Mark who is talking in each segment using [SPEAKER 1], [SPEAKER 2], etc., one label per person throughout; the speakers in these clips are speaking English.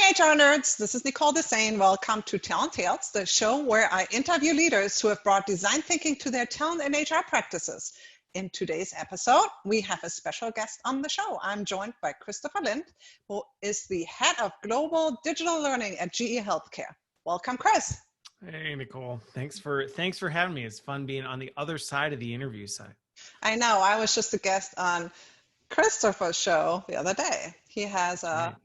[SPEAKER 1] HR nerds, this is Nicole Dessain. Welcome to Talent Tales, the show where I interview leaders who have brought design thinking to their talent and HR practices. In today's episode, we have a special guest on the show. I'm joined by Christopher Lind, who is the head of global digital learning at GE Healthcare. Welcome, Chris.
[SPEAKER 2] Hey, Nicole. Thanks for having me. It's fun being on the other side of the interview side.
[SPEAKER 1] I know. I was just a guest on Christopher's show the other day. He has a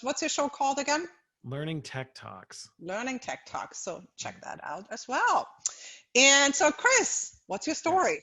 [SPEAKER 1] What's your show called again?
[SPEAKER 2] Learning Tech Talks.
[SPEAKER 1] Learning Tech Talks. So check that out as well. And so, Chris, what's your story?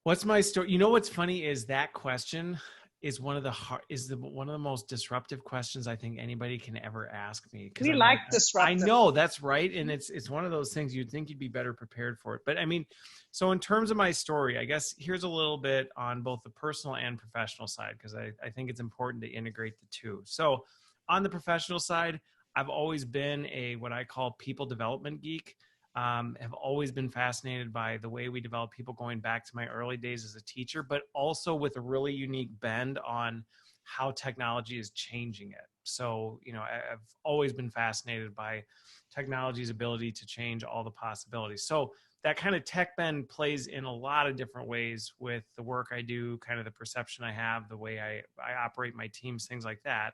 [SPEAKER 2] What's my story? You know what's funny is that question is one of the most disruptive questions I think anybody can ever ask me.
[SPEAKER 1] We like disruptive.
[SPEAKER 2] I know, that's right, and it's one of those things you'd think you'd be better prepared for it. But I mean, so in terms of my story, I guess here's a little bit on both the personal and professional side, because I think it's important to integrate the two. So on the professional side, I've always been what I call people development geek. Have always been fascinated by the way we develop people going back to my early days as a teacher, but also with a really unique bend on how technology is changing it. So, you know, I've always been fascinated by technology's ability to change all the possibilities. So that kind of tech bend plays in a lot of different ways with the work I do, kind of the perception I have, the way I operate my teams, things like that.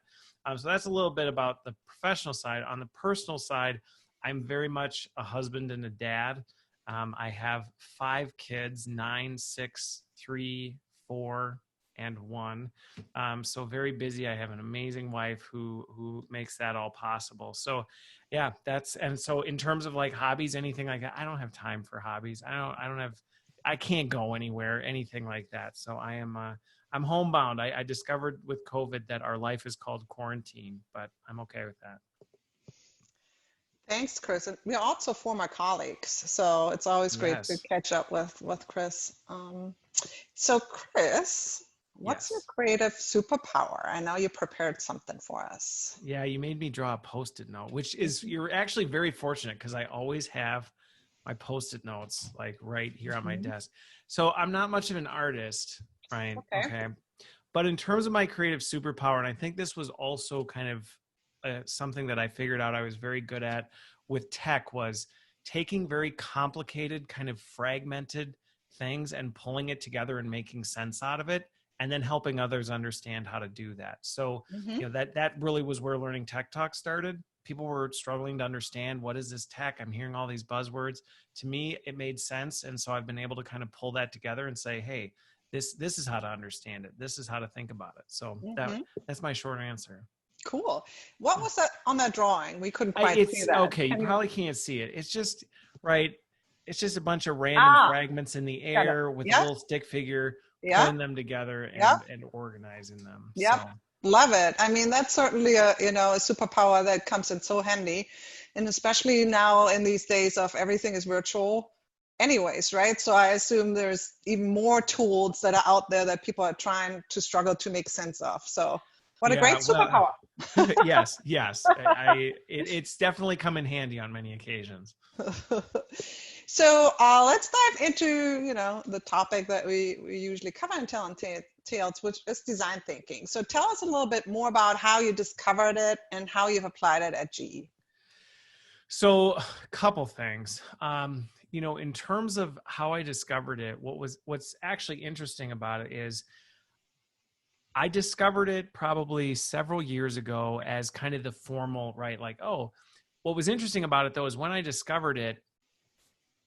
[SPEAKER 2] So that's a little bit about the professional side. On the personal side, I'm very much a husband and a dad. I have 5 kids, 9, 6, 3, 4, and 1. So very busy. I have an amazing wife who makes that all possible. So yeah, and so in terms of like hobbies, anything like that, I don't have time for hobbies. I can't go anywhere, anything like that. So I'm homebound. I discovered with COVID that our life is called quarantine, but I'm okay with that.
[SPEAKER 1] Thanks, Chris. And we're also former colleagues, so it's always great to catch up with Chris. So Chris, what's your creative superpower? I know you prepared something for us.
[SPEAKER 2] Yeah, you made me draw a Post-it note, which is, you're actually very fortunate because I always have my Post-it notes like right here on my desk. So I'm not much of an artist, right? Okay. But in terms of my creative superpower, and I think this was also kind of something that I figured out I was very good at with tech, was taking very complicated, kind of fragmented things and pulling it together and making sense out of it, and then helping others understand how to do that. So, you know, that really was where Learning Tech Talk started. People were struggling to understand, what is this tech? I'm hearing all these buzzwords. To me, it made sense. And so I've been able to kind of pull that together and say, hey, this is how to understand it. This is how to think about it. So that's my short answer.
[SPEAKER 1] Cool. What was that on that drawing? We couldn't quite see that.
[SPEAKER 2] Okay, you probably can't see it. It's just, right, it's just a bunch of random fragments in the air with a little stick figure, putting them together and organizing them.
[SPEAKER 1] Yep.
[SPEAKER 2] So.
[SPEAKER 1] Love it. I mean, that's certainly a superpower that comes in so handy. And especially now in these days of everything is virtual anyways, right? So I assume there's even more tools that are out there that people are trying to struggle to make sense of. So what a great superpower.
[SPEAKER 2] Yes. It's definitely come in handy on many occasions.
[SPEAKER 1] So let's dive into, the topic that we usually cover in Talent Tales, which is design thinking. So tell us a little bit more about how you discovered it and how you've applied it at GE.
[SPEAKER 2] So a couple things. In terms of how I discovered it, what's actually interesting about it is I discovered it probably several years ago as kind of the formal, right? Like, oh, what was interesting about it though is when I discovered it,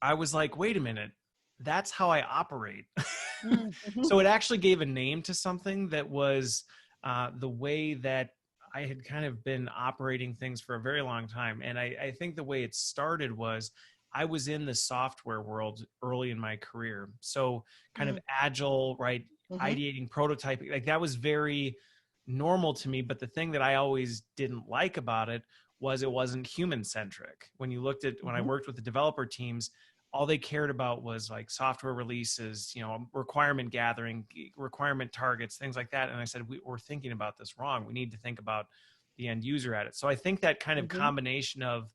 [SPEAKER 2] I was like, wait a minute, that's how I operate. So it actually gave a name to something that was the way that I had kind of been operating things for a very long time. And I think the way it started was I was in the software world early in my career. So kind of agile, right? Ideating, prototyping, like that was very normal to me. But the thing that I always didn't like about it was it wasn't human centric. When you looked at, when I worked with the developer teams, all they cared about was like software releases, requirement gathering, requirement targets, things like that. And I said, we're thinking about this wrong. We need to think about the end user at it. So I think that kind of combination of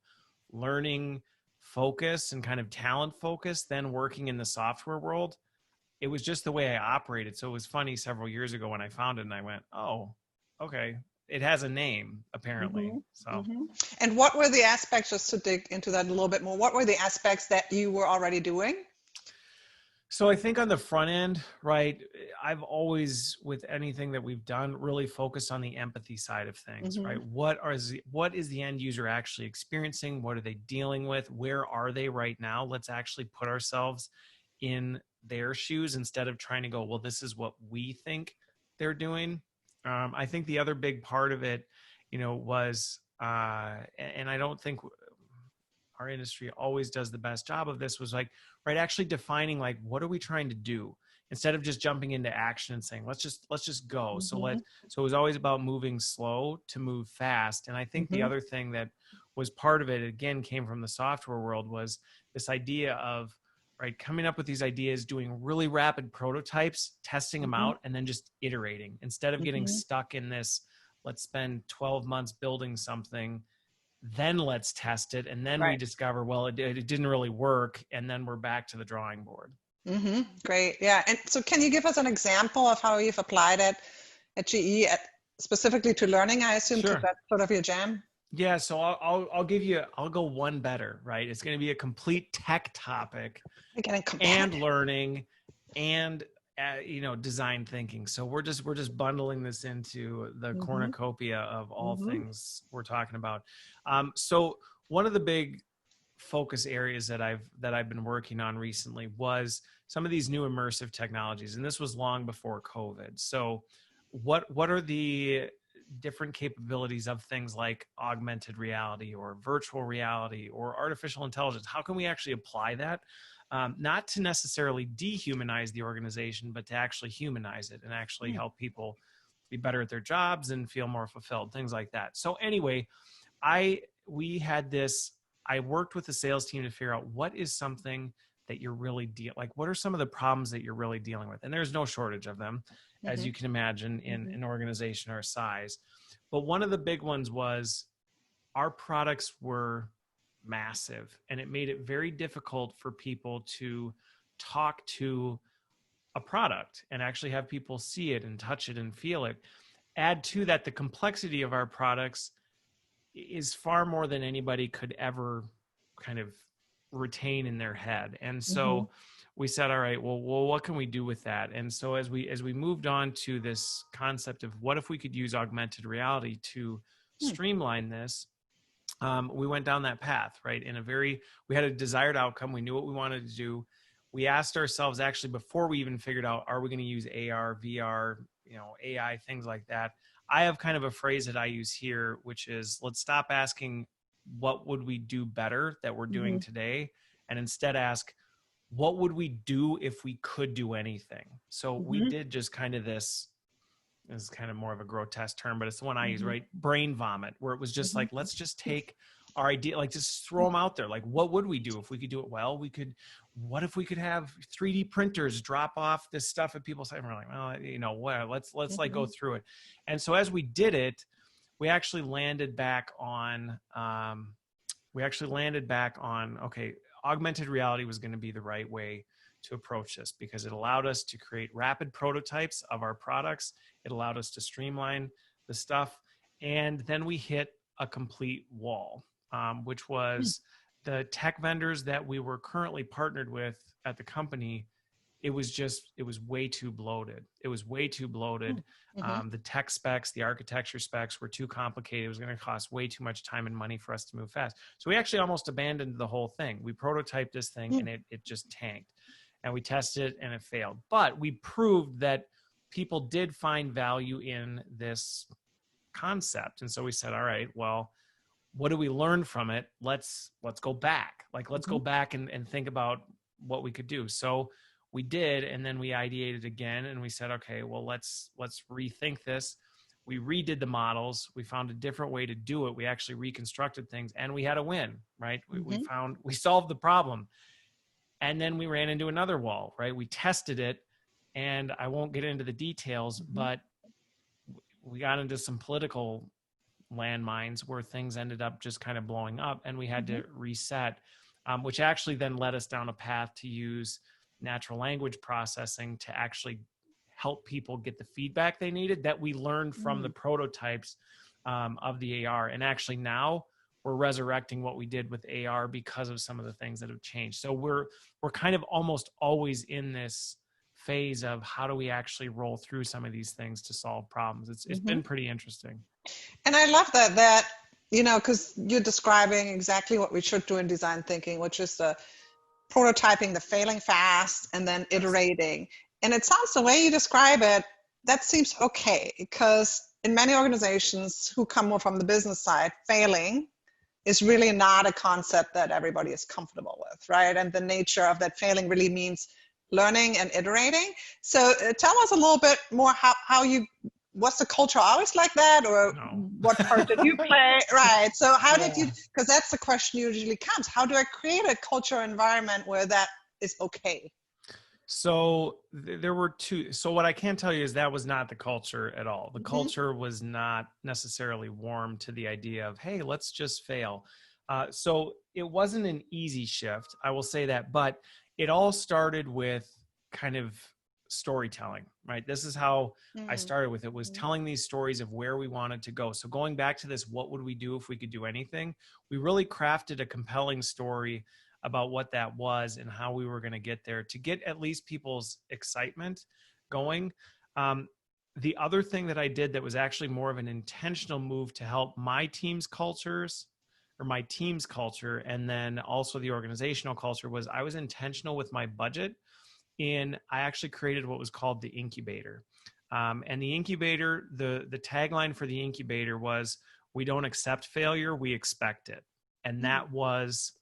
[SPEAKER 2] learning focus and kind of talent focus, then working in the software world, it was just the way I operated. So it was funny several years ago when I found it and I went, oh, okay, it has a name apparently. So.
[SPEAKER 1] And what were the aspects, just to dig into that a little bit more, what were the aspects that you were already doing?
[SPEAKER 2] So I think on the front end, right, I've always, with anything that we've done, really focused on the empathy side of things, right? What is the end user actually experiencing? What are they dealing with? Where are they right now? Let's actually put ourselves in their shoes instead of trying to go, well, this is what we think they're doing. I think the other big part of it, was, and I don't think our industry always does the best job of this, was like, right, actually defining like, what are we trying to do instead of just jumping into action and saying, let's just go. So it was always about moving slow to move fast. And I think the other thing that was part of it, again, came from the software world, was this idea of, right, coming up with these ideas, doing really rapid prototypes, testing them out, and then just iterating instead of getting stuck in this, let's spend 12 months building something, then let's test it, and then we discover, well, it didn't really work, and then we're back to the drawing board.
[SPEAKER 1] Great. Yeah. And so can you give us an example of how you've applied it at GE, specifically to learning, I assume, because that's sort of your jam?
[SPEAKER 2] Yeah, so I'll go one better, right? It's going to be a complete tech topic and learning and design thinking. So we're just bundling this into the cornucopia of all things we're talking about. So one of the big focus areas that I've been working on recently was some of these new immersive technologies, and this was long before COVID. So what are the different capabilities of things like augmented reality or virtual reality or artificial intelligence? How can we actually apply that? Not to necessarily dehumanize the organization, but to actually humanize it and actually help people be better at their jobs and feel more fulfilled, things like that. So anyway, I worked with the sales team to figure out what is something that you're really what are some of the problems that you're really dealing with? And there's no shortage of them, as you can imagine, in an organization our size. But one of the big ones was our products were massive, and it made it very difficult for people to talk to a product and actually have people see it and touch it and feel it. Add to that, the complexity of our products is far more than anybody could ever kind of retain in their head. And so we said, all right, well, what can we do with that? And so as we moved on to this concept of what if we could use augmented reality to streamline this, we went down that path, right? We had a desired outcome. We knew what we wanted to do. We asked ourselves, actually, before we even figured out, are we going to use AR, VR, AI, things like that? I have kind of a phrase that I use here, which is, let's stop asking what would we do better that we're doing today, and instead ask, what would we do if we could do anything? So we did just kind of this is kind of more of a grotesque term, but it's the one I use, right? Brain vomit, where it was just like, let's just take our idea, like just throw them out there. Like, what would we do if we could do it well? What if we could have 3D printers drop off this stuff at people's site? And we're like, well, let's like go through it. And so as we did it, we actually landed back on, okay, augmented reality was going to be the right way to approach this, because it allowed us to create rapid prototypes of our products. It allowed us to streamline the stuff. And then we hit a complete wall, which was the tech vendors that we were currently partnered with at the company. It was way too bloated. The tech specs, the architecture specs were too complicated. It was going to cost way too much time and money for us to move fast. So we actually almost abandoned the whole thing. We prototyped this thing and it just tanked. And we tested it and it failed. But we proved that people did find value in this concept. And so we said, all right, well, what do we learn from it? Let's go back. Let's go back and think about what we could do. So we did, and then we ideated again, and we said, okay, well, let's rethink this. We redid the models. We found a different way to do it. We actually reconstructed things, and we had a win, right? We solved the problem. And then we ran into another wall, right? We tested it, and I won't get into the details, but we got into some political landmines where things ended up just kind of blowing up, and we had to reset, which actually then led us down a path to use natural language processing to actually help people get the feedback they needed that we learned from the prototypes of the AR. And actually now we're resurrecting what we did with AR because of some of the things that have changed. So we're kind of almost always in this phase of how do we actually roll through some of these things to solve problems. It's been pretty interesting.
[SPEAKER 1] And I love that, because you're describing exactly what we should do in design thinking, which is the prototyping, the failing fast, and then iterating. And it sounds the way you describe it, that seems okay, because in many organizations who come more from the business side, failing is really not a concept that everybody is comfortable with, right? And the nature of that failing really means learning and iterating. So tell us a little bit more how you, what's the culture always like that, or what part did you play? Right. So how did you, because that's the question usually comes, how do I create a culture environment where that is okay?
[SPEAKER 2] So there were two. So what I can tell you is that was not the culture at all. The culture was not necessarily warm to the idea of, hey, let's just fail. So it wasn't an easy shift, I will say that, but it all started with kind of storytelling, right? This is how I started with it, was telling these stories of where we wanted to go. So going back to this, what would we do if we could do anything? We really crafted a compelling story about what that was and how we were going to get there to get at least people's excitement going. The other thing that I did that was actually more of an intentional move to help my team's cultures, or my team's culture, and then also the organizational culture, was I was intentional with my budget. I actually created what was called the Incubator. And the Incubator, the tagline for the Incubator was, we don't accept failure, we expect it. And that was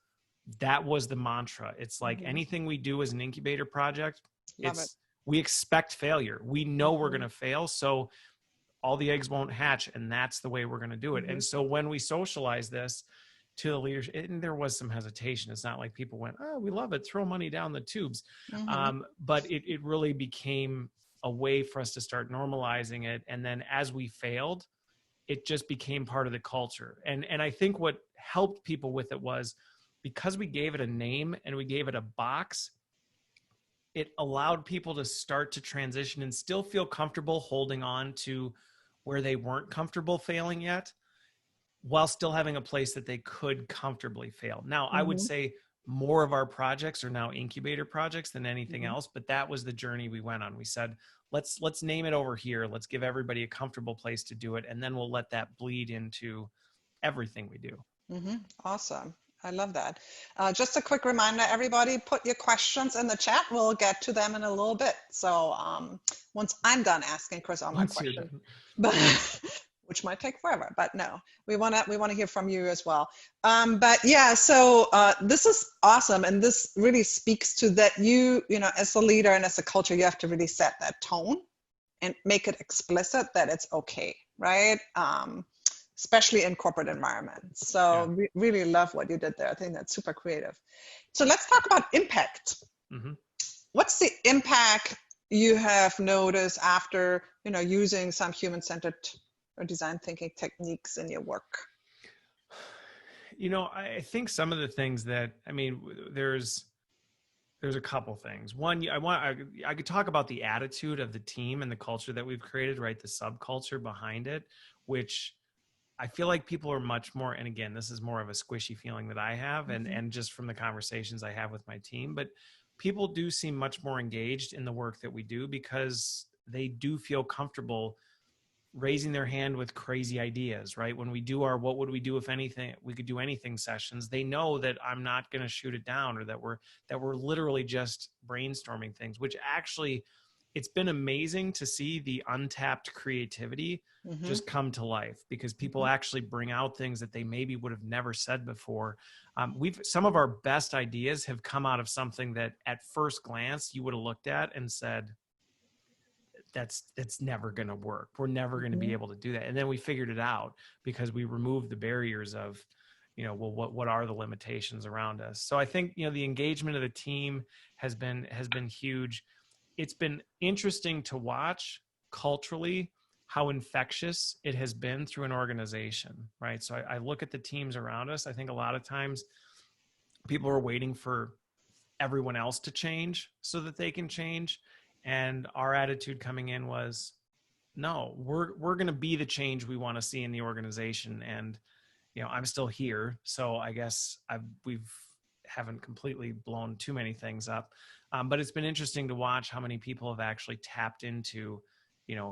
[SPEAKER 2] the mantra. It's like anything we do as an incubator project, we expect failure. We know we're going to fail. So all the eggs won't hatch. And that's the way we're going to do it. And so when we socialize this to the leadership, and there was some hesitation. It's not like people went, oh, we love it, throw money down the tubes. But it really became a way for us to start normalizing it. And then as we failed, it just became part of the culture. And I think what helped people with it was, because we gave it a name and we gave it a box, it allowed people to start to transition and still feel comfortable holding on to where they weren't comfortable failing yet, while still having a place that they could comfortably fail. Now, I would say more of our projects are now incubator projects than anything else, but that was the journey we went on. We said, let's name it over here. Let's give everybody a comfortable place to do it. And then we'll let that bleed into everything we do.
[SPEAKER 1] Awesome. I love that. Just a quick reminder, everybody, put your questions in the chat. We'll get to them in a little bit. So once I'm done asking Chris all my questions, but which might take forever, but no, we want to hear from you as well. But yeah, so this is awesome, and this really speaks to that. You know, as a leader and as a culture, you have to really set that tone and make it explicit that it's okay, right? Especially in corporate environments. So really love what you did there. I think that's super creative. So let's talk about impact. What's the impact you have noticed after, using some human-centered or design thinking techniques in your work?
[SPEAKER 2] I think some of the things that, there's a couple things. One, I could talk about the attitude of the team and the culture that we've created, right? The subculture behind it, which I feel like people are much more, and again, this is more of a squishy feeling that I have, and just from the conversations I have with my team, but people do seem much more engaged in the work that we do because they do feel comfortable raising their hand with crazy ideas, right? When we do our what would we do if anything, we could do anything sessions, they know that I'm not going to shoot it down, or that we're literally just brainstorming things, which actually, it's been amazing to see the untapped creativity just come to life, because people actually bring out things that they maybe would have never said before. Some of our best ideas have come out of something that at first glance you would have looked at and said, that's never going to work. We're never going to be able to do that. And then we figured it out because we removed the barriers of, what are the limitations around us? So I think, the engagement of the team has been huge. It's been interesting to watch culturally how infectious it has been through an organization, right? So I look at the teams around us. I think a lot of times people are waiting for everyone else to change so that they can change. And our attitude coming in was, no, we're going to be the change we want to see in the organization. And, I'm still here. So I guess we've haven't completely blown too many things up. But it's been interesting to watch how many people have actually tapped into,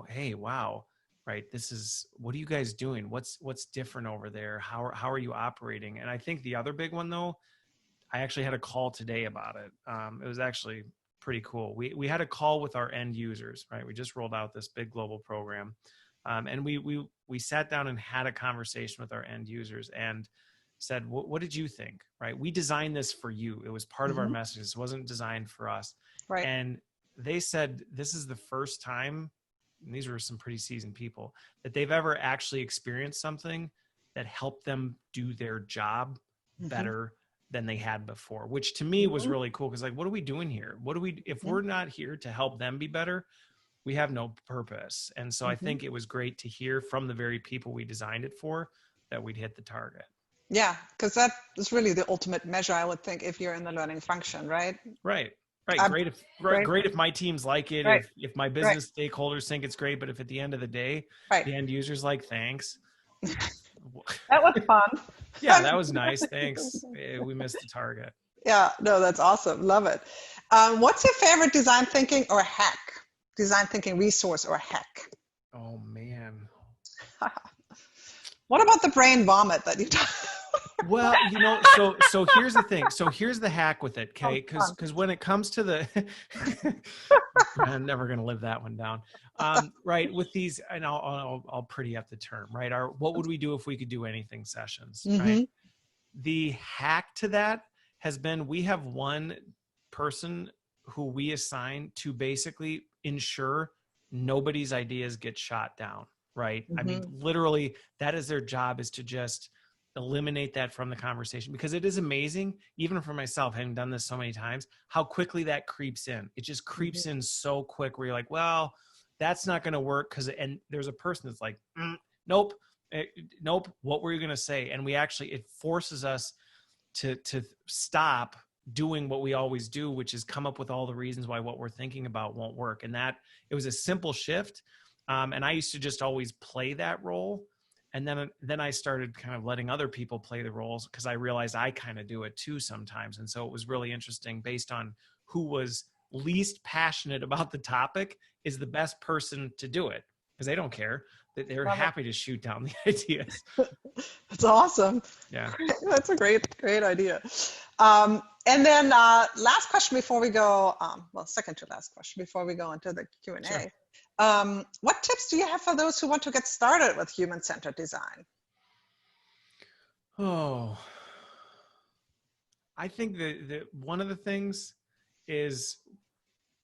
[SPEAKER 2] hey, wow, right. What are you guys doing? What's different over there? How are you operating? And I think the other big one though, I actually had a call today about it. It was actually pretty cool. We had a call with our end users, right? We just rolled out this big global program. And we sat down and had a conversation with our end users and said, what did you think? Right? We designed this for you. It was part of our message. It wasn't designed for us.
[SPEAKER 1] Right.
[SPEAKER 2] And they said, this is the first time, and these were some pretty seasoned people, that they've ever actually experienced something that helped them do their job better than they had before, which to me was really cool. Cause like, what are we doing here? If we're not here to help them be better, we have no purpose. And so I think it was great to hear from the very people we designed it for that we'd hit the target.
[SPEAKER 1] Yeah, because that is really the ultimate measure, I would think, if you're in the learning function, right?
[SPEAKER 2] Right. Great if my teams like it,
[SPEAKER 1] Right.
[SPEAKER 2] if my business stakeholders think it's great, but if at the end of the day, the end user's like, thanks.
[SPEAKER 1] That was fun.
[SPEAKER 2] Yeah, that was nice. Thanks. We missed the target.
[SPEAKER 1] Yeah, no, that's awesome. Love it. What's your favorite design thinking or hack? Design thinking resource or hack?
[SPEAKER 2] Oh man.
[SPEAKER 1] What about the brain vomit that you talked?
[SPEAKER 2] Well, so here's the thing. So here's the hack with it, okay? Because when it comes to the, I'm never going to live that one down. Right, with these, and I'll pretty up the term, right? What would we do if we could do anything sessions, right? The hack to that has been, we have one person who we assign to basically ensure nobody's ideas get shot down, right? I mean, literally, that is their job, is to just eliminate that from the conversation, because it is amazing, even for myself, having done this so many times, how quickly that creeps in. It just creeps in so quick where you're like, well, that's not going to work. And there's a person that's like, nope, what were you going to say? And it forces us to stop doing what we always do, which is come up with all the reasons why what we're thinking about won't work. And that it was a simple shift. And I used to just always play that role. And then I started kind of letting other people play the roles, because I realized I kind of do it too sometimes. And so it was really interesting, based on who was least passionate about the topic is the best person to do it, because they don't care. They're happy to shoot down the ideas.
[SPEAKER 1] That's awesome.
[SPEAKER 2] Yeah.
[SPEAKER 1] That's a great idea. And then last question before we go, second to last question before we go into the Q&A. Sure. What tips do you have for those who want to get started with human-centered design?
[SPEAKER 2] Oh, I think that one of the things is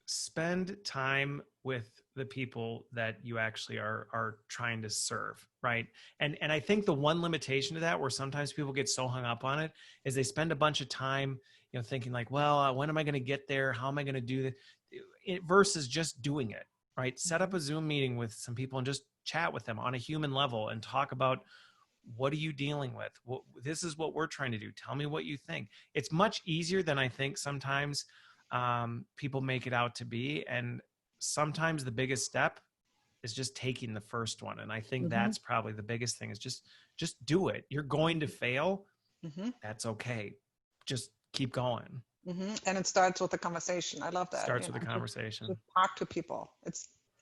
[SPEAKER 2] spend time with the people that you actually are trying to serve, right? And I think the one limitation to that, where sometimes people get so hung up on it, is they spend a bunch of time, thinking like, well, when am I going to get there? How am I going to do this? Versus just doing it, right? Set up a Zoom meeting with some people and just chat with them on a human level and talk about, what are you dealing with? This is what we're trying to do. Tell me what you think. It's much easier than I think sometimes people make it out to be. And sometimes the biggest step is just taking the first one. And I think that's probably the biggest thing, is just do it. You're going to fail. That's okay. Just keep going.
[SPEAKER 1] And it starts with a conversation. I love that.
[SPEAKER 2] Starts with a conversation.
[SPEAKER 1] To talk to people.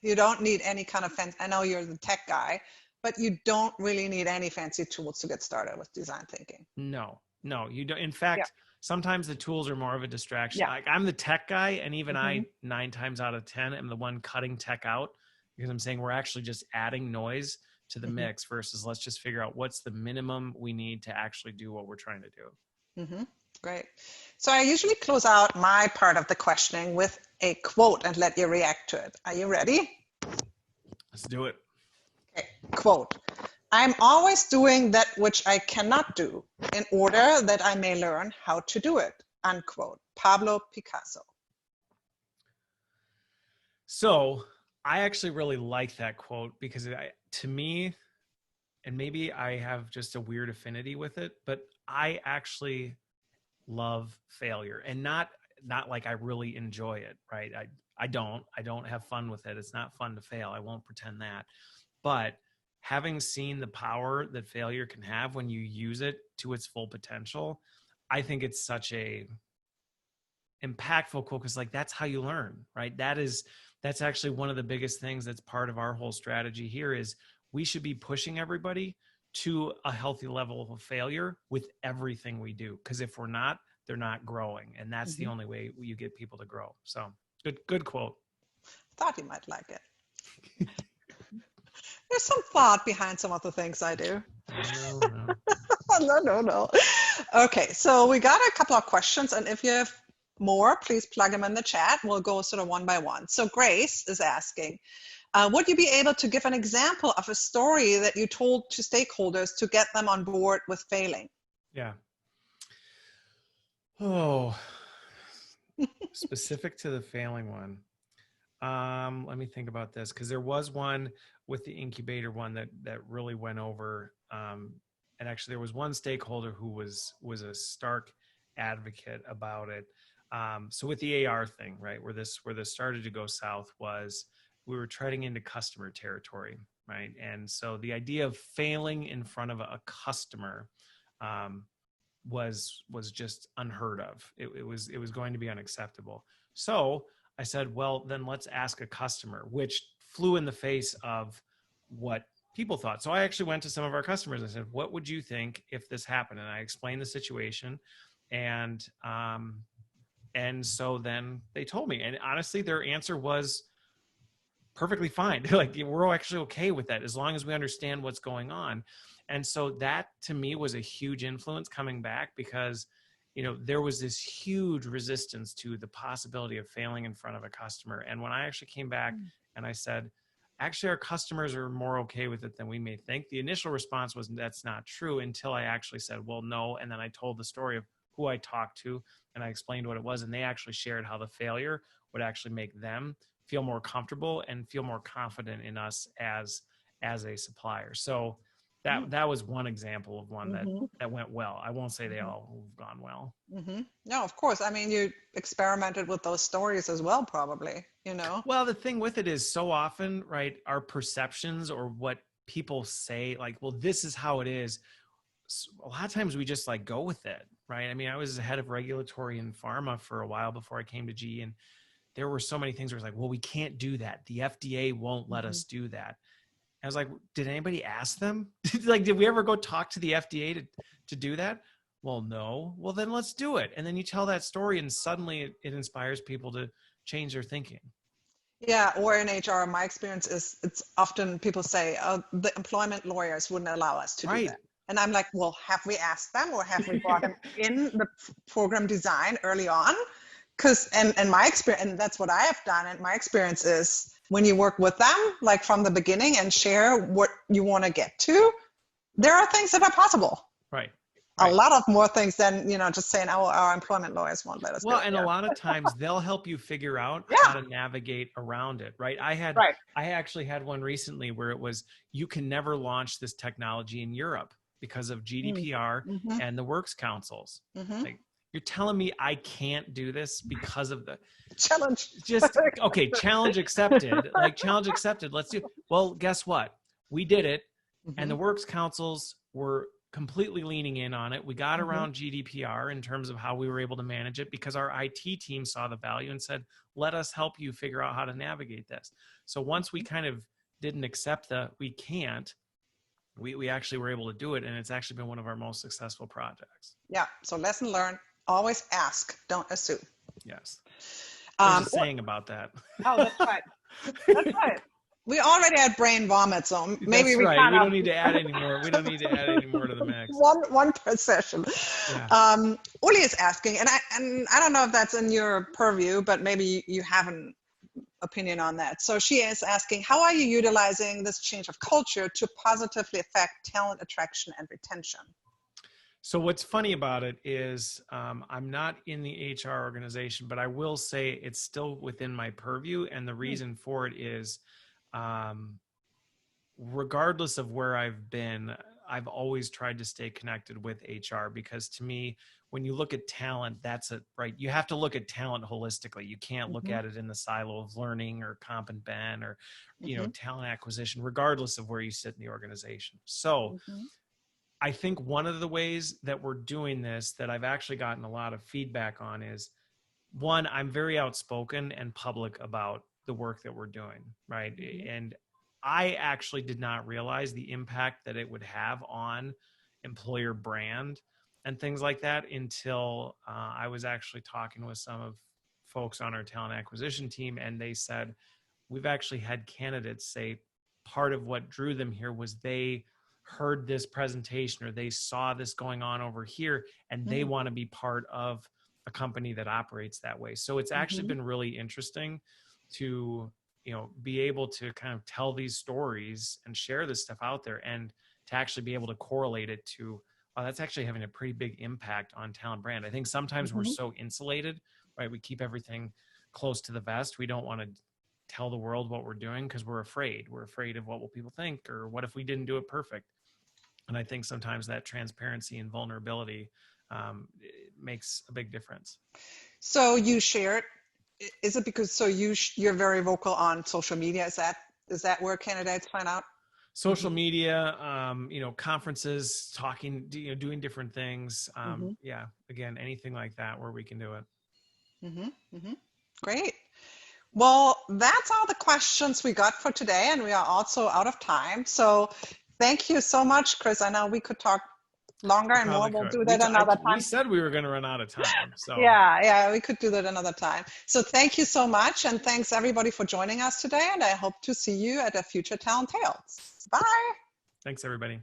[SPEAKER 1] You don't need any kind of fancy. I know you're the tech guy, but you don't really need any fancy tools to get started with design thinking.
[SPEAKER 2] No, you don't. In fact, sometimes the tools are more of a distraction. Like, I'm the tech guy, and even I, 9 times out of 10, am the one cutting tech out, because I'm saying we're actually just adding noise to the mix, versus let's just figure out what's the minimum we need to actually do what we're trying to do.
[SPEAKER 1] Great. So I usually close out my part of the questioning with a quote and let you react to it. Are you ready?
[SPEAKER 2] Let's do it.
[SPEAKER 1] Okay. Quote: I'm always doing that which I cannot do in order that I may learn how to do it. Unquote. Pablo Picasso.
[SPEAKER 2] So I actually really like that quote, because to me, and maybe I have just a weird affinity with it, but I actually love failure, and not like I really enjoy it, right? I don't have fun with it. It's not fun to fail. I won't pretend that. But having seen the power that failure can have when you use it to its full potential, I think it's such a impactful quote, because like that's how you learn, right? That's actually one of the biggest things that's part of our whole strategy here is we should be pushing everybody to a healthy level of failure with everything we do. Because if we're not, they're not growing. And that's the only way you get people to grow. So good quote.
[SPEAKER 1] Thought you might like it. There's some thought behind some of the things I do. No. Okay, so we got a couple of questions, and if you have more, please plug them in the chat. We'll go sort of one by one. So Grace is asking, would you be able to give an example of a story that you told to stakeholders to get them on board with failing?
[SPEAKER 2] Yeah. Oh, specific to the failing one. Let me think about this, because there was one with the incubator one that really went over. And actually there was one stakeholder who was a stark advocate about it. So with the AR thing, right, where this started to go south was we were treading into customer territory, right? And so the idea of failing in front of a customer was just unheard of. It was going to be unacceptable. So I said, well, then let's ask a customer, which flew in the face of what people thought. So I actually went to some of our customers and said, what would you think if this happened? And I explained the situation. And so then they told me, and honestly, their answer was perfectly fine. They're like, we're actually okay with that as long as we understand what's going on. And so that to me was a huge influence coming back, because there was this huge resistance to the possibility of failing in front of a customer. And when I actually came back and I said, actually, our customers are more okay with it than we may think, the initial response was, that's not true, until I actually said, well, no. And then I told the story of who I talked to, and I explained what it was. And they actually shared how the failure would actually make them feel more comfortable and feel more confident in us as a supplier. So that was one example of one that went well. I won't say they all have gone well.
[SPEAKER 1] No, of course. I mean, you experimented with those stories as well, probably,
[SPEAKER 2] Well, the thing with it is so often, right, our perceptions or what people say, like, well, this is how it is. A lot of times we just like go with it, right? I mean, I was head of regulatory in pharma for a while before I came to GE, and there were so many things where it's like, well, we can't do that. The FDA won't let us do that. I was like, did anybody ask them? Like, did we ever go talk to the FDA to do that? Well, no. Well, then let's do it. And then you tell that story, and suddenly it inspires people to change their thinking.
[SPEAKER 1] Yeah, or in HR, my experience is it's often people say, the employment lawyers wouldn't allow us to do that. And I'm like, well, have we asked them, or have we brought them in the program design early on? Because, and my experience, and that's what I have done, and my experience is when you work with them, like from the beginning, and share what you want to get to, there are things that are possible.
[SPEAKER 2] Right.
[SPEAKER 1] A lot of more things than, just saying, oh, our employment lawyers won't let us
[SPEAKER 2] Well,
[SPEAKER 1] do it.
[SPEAKER 2] And a lot of times they'll help you figure out how to navigate around it, right? I actually had one recently where it was, you can never launch this technology in Europe because of GDPR and the works councils. Like, you're telling me I can't do this because of the
[SPEAKER 1] challenge?
[SPEAKER 2] Just, okay, challenge accepted. Like, challenge accepted. Let's do it. Well, guess what? We did it, and the works councils were completely leaning in on it. We got around GDPR in terms of how we were able to manage it, because our IT team saw the value and said, let us help you figure out how to navigate this. So once we kind of didn't accept we can't, we actually were able to do it. And it's actually been one of our most successful projects.
[SPEAKER 1] Yeah. So lesson learned, always ask, don't assume.
[SPEAKER 2] Yes. There's a saying about that.
[SPEAKER 1] Oh, that's right. That's right. We already had brain vomit, so maybe we
[SPEAKER 2] don't need to add any more. We don't need to add any more to the mix.
[SPEAKER 1] One per session. Yeah. Uli is asking, and I don't know if that's in your purview, but maybe you have an opinion on that. So she is asking, how are you utilizing this change of culture to positively affect talent attraction and retention?
[SPEAKER 2] So what's funny about it is I'm not in the HR organization, but I will say it's still within my purview. And the reason for it is, regardless of where I've been, I've always tried to stay connected with HR, because to me, when you look at talent, that's it, right? You have to look at talent holistically. You can't look
[SPEAKER 1] Mm-hmm.
[SPEAKER 2] at it in the silo of learning or comp and ben or,
[SPEAKER 1] Mm-hmm.
[SPEAKER 2] talent acquisition, regardless of where you sit in the organization. So
[SPEAKER 1] Mm-hmm.
[SPEAKER 2] I think one of the ways that we're doing this that I've actually gotten a lot of feedback on is, one, I'm very outspoken and public about the work that we're doing, right?
[SPEAKER 1] Mm-hmm.
[SPEAKER 2] And I actually did not realize the impact that it would have on employer brand and things like that until I was actually talking with some of folks on our talent acquisition team, and they said, we've actually had candidates say part of what drew them here was they heard this presentation or they saw this going on over here, and they want to be part of a company that operates that way. So it's actually
[SPEAKER 1] Mm-hmm.
[SPEAKER 2] been really interesting to, be able to kind of tell these stories and share this stuff out there, and to actually be able to correlate it to, oh, that's actually having a pretty big impact on talent brand. I think sometimes we're
[SPEAKER 1] Mm-hmm.
[SPEAKER 2] so insulated, right? We keep everything close to the vest. We don't want to tell the world what we're doing because we're afraid. We're afraid of what will people think, or what if we didn't do it perfect. And I think sometimes that transparency and vulnerability makes a big difference.
[SPEAKER 1] So you shared, is it because you're very vocal on social media? Is that where candidates find out?
[SPEAKER 2] Social
[SPEAKER 1] Mm-hmm.
[SPEAKER 2] media, conferences, talking, doing different things.
[SPEAKER 1] Mm-hmm.
[SPEAKER 2] Yeah, again, anything like that where we can do it.
[SPEAKER 1] Mm-hmm. Mm-hmm. Great. Well, that's all the questions we got for today, and we are also out of time. So thank you so much, Chris. I know we could talk longer
[SPEAKER 2] We
[SPEAKER 1] and more.
[SPEAKER 2] probably
[SPEAKER 1] We'll
[SPEAKER 2] could.
[SPEAKER 1] do that another
[SPEAKER 2] We
[SPEAKER 1] time.
[SPEAKER 2] said we were going to run out of time. So
[SPEAKER 1] Yeah, we could do that another time. So thank you so much, and thanks everybody for joining us today, and I hope to see you at a future Talent Tales. Bye.
[SPEAKER 2] thanks, everybody.